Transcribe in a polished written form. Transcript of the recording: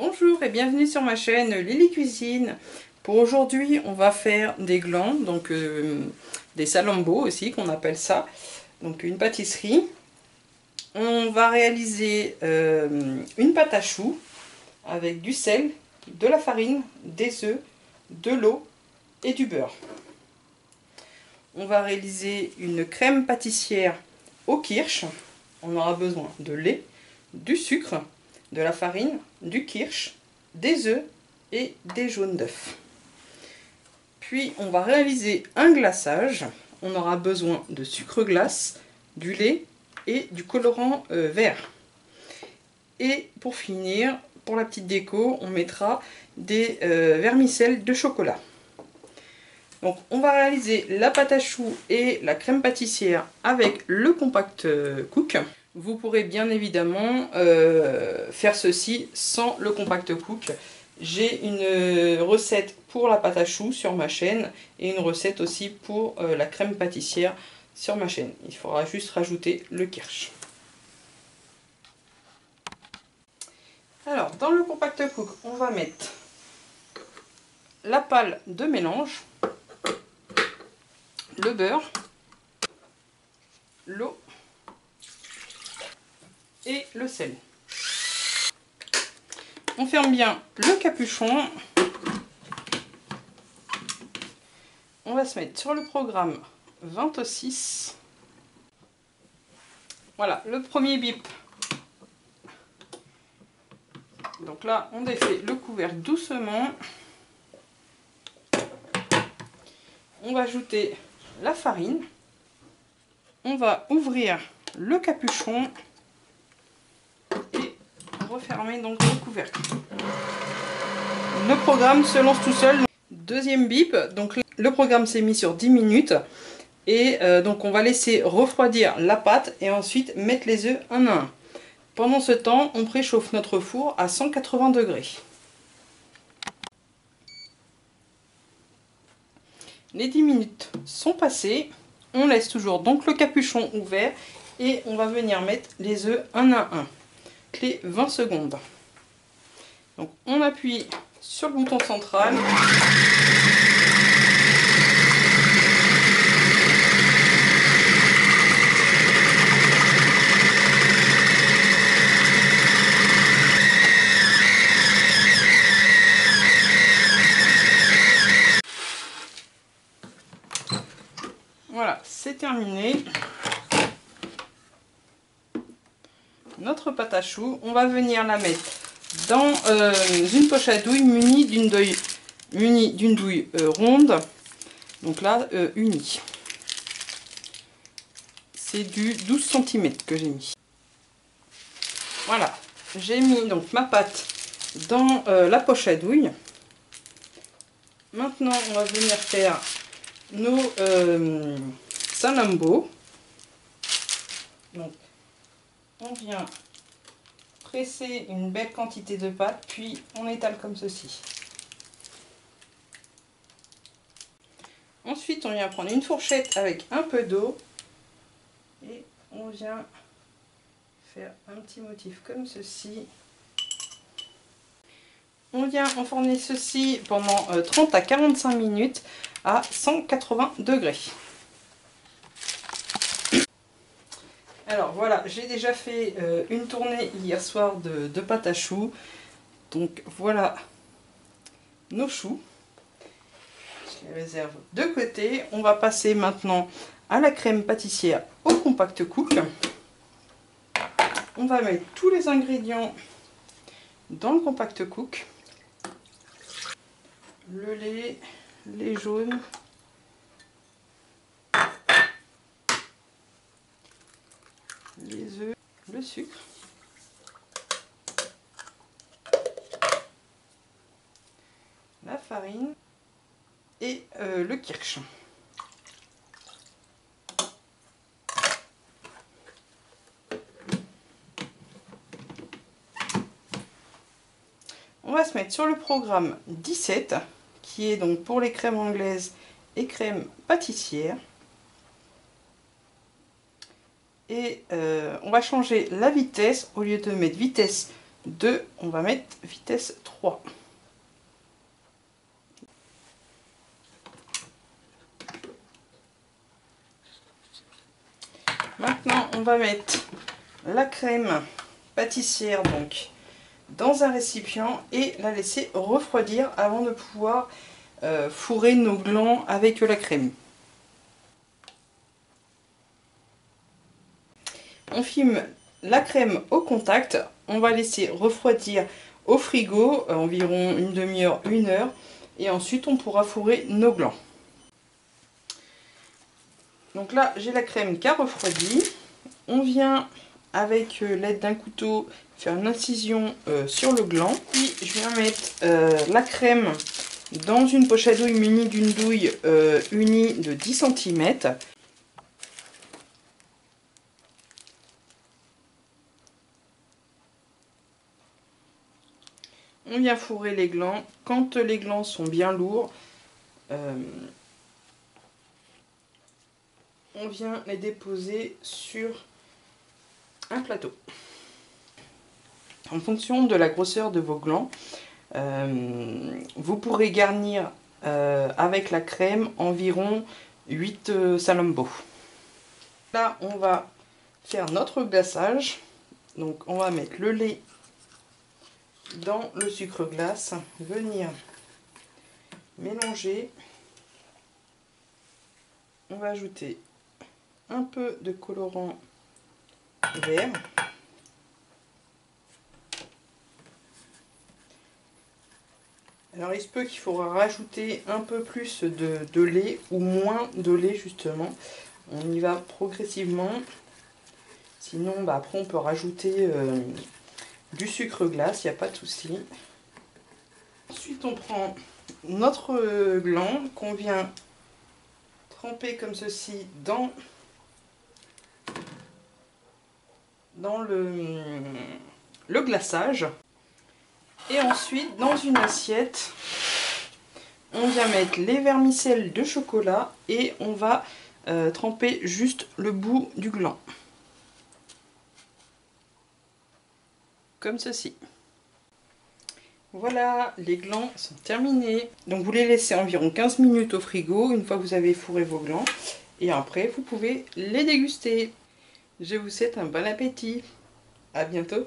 Bonjour et bienvenue sur ma chaîne Lily Cuisine. Pour aujourd'hui, on va faire des glands, donc des salambos aussi qu'on appelle ça, donc une pâtisserie. On va réaliser une pâte à choux avec du sel, de la farine, des œufs, de l'eau et du beurre. On va réaliser une crème pâtissière au kirsch. On aura besoin de lait, du sucre, de la farine, du kirsch, des œufs et des jaunes d'œufs. Puis on va réaliser un glaçage. On aura besoin de sucre glace, du lait et du colorant vert. Et pour finir, pour la petite déco, on mettra des vermicelles de chocolat. Donc on va réaliser la pâte à choux et la crème pâtissière avec le compact cook. Vous pourrez bien évidemment faire ceci sans le compact cook. J'ai une recette pour la pâte à choux sur ma chaîne et une recette aussi pour la crème pâtissière sur ma chaîne. Il faudra juste rajouter le kirsch. Alors dans le compact cook, on va mettre la pâle de mélange, le beurre, l'eau et le sel. On ferme bien le capuchon. On va se mettre sur le programme 26. Voilà, le premier bip. Donc là, on défait le couvercle doucement. On va ajouter la farine. On va ouvrir le capuchon et refermer donc le couvercle. Le programme se lance tout seul. Deuxième bip, donc le programme s'est mis sur 10 minutes et donc on va laisser refroidir la pâte et ensuite mettre les œufs un à un. Pendant ce temps, on préchauffe notre four à 180 degrés. Les 10 minutes sont passées, on laisse toujours donc le capuchon ouvert et on va venir mettre les œufs un à un. Les 20 secondes. Donc on appuie sur le bouton central. Voilà, c'est terminé. Notre pâte à choux, on va venir la mettre dans une poche à douille munie d'une douille ronde, donc là unie. C'est du 12 cm que j'ai mis. Voilà, j'ai mis donc ma pâte dans la poche à douille. Maintenant, on va venir faire nos salambos. Donc, on vient presser une belle quantité de pâte, puis on étale comme ceci. Ensuite, on vient prendre une fourchette avec un peu d'eau et on vient faire un petit motif comme ceci. On vient enfourner ceci pendant 30 à 45 minutes à 180 degrés. Alors voilà, j'ai déjà fait une tournée hier soir de pâte à choux. Donc voilà nos choux. Je les réserve de côté. On va passer maintenant à la crème pâtissière au compact cook. On va mettre tous les ingrédients dans le compact cook. Le lait, les jaunes, les œufs, le sucre, la farine et le kirsch. On va se mettre sur le programme 17 qui est donc pour les crèmes anglaises et crèmes pâtissières. Et on va changer la vitesse. Au lieu de mettre vitesse 2, on va mettre vitesse 3. Maintenant, on va mettre la crème pâtissière donc dans un récipient et la laisser refroidir avant de pouvoir fourrer nos glands avec la crème. On filme la crème au contact, on va laisser refroidir au frigo environ une demi-heure, 1 heure, et ensuite on pourra fourrer nos glands. Donc là j'ai la crème qui a refroidi, on vient avec l'aide d'un couteau faire une incision sur le gland, puis je viens mettre la crème dans une poche à douille munie d'une douille unie de 10 cm. On vient fourrer les glands. Quand les glands sont bien lourds, on vient les déposer sur un plateau. En fonction de la grosseur de vos glands, vous pourrez garnir avec la crème environ 8 salambos. Là, on va faire notre glaçage. Donc, on va mettre le lait dans le sucre glace, venir mélanger. On va ajouter un peu de colorant vert. Alors il se peut qu'il faudra rajouter un peu plus de lait ou moins de lait justement. On y va progressivement. Sinon après on peut rajouter du sucre glace, il n'y a pas de souci. Ensuite on prend notre gland qu'on vient tremper comme ceci dans le glaçage. Et ensuite, dans une assiette, on vient mettre les vermicelles de chocolat et on va tremper juste le bout du gland. Comme ceci. Voilà, les glands sont terminés. Donc vous les laissez environ 15 minutes au frigo, une fois que vous avez fourré vos glands. Et après, vous pouvez les déguster. Je vous souhaite un bon appétit. À bientôt.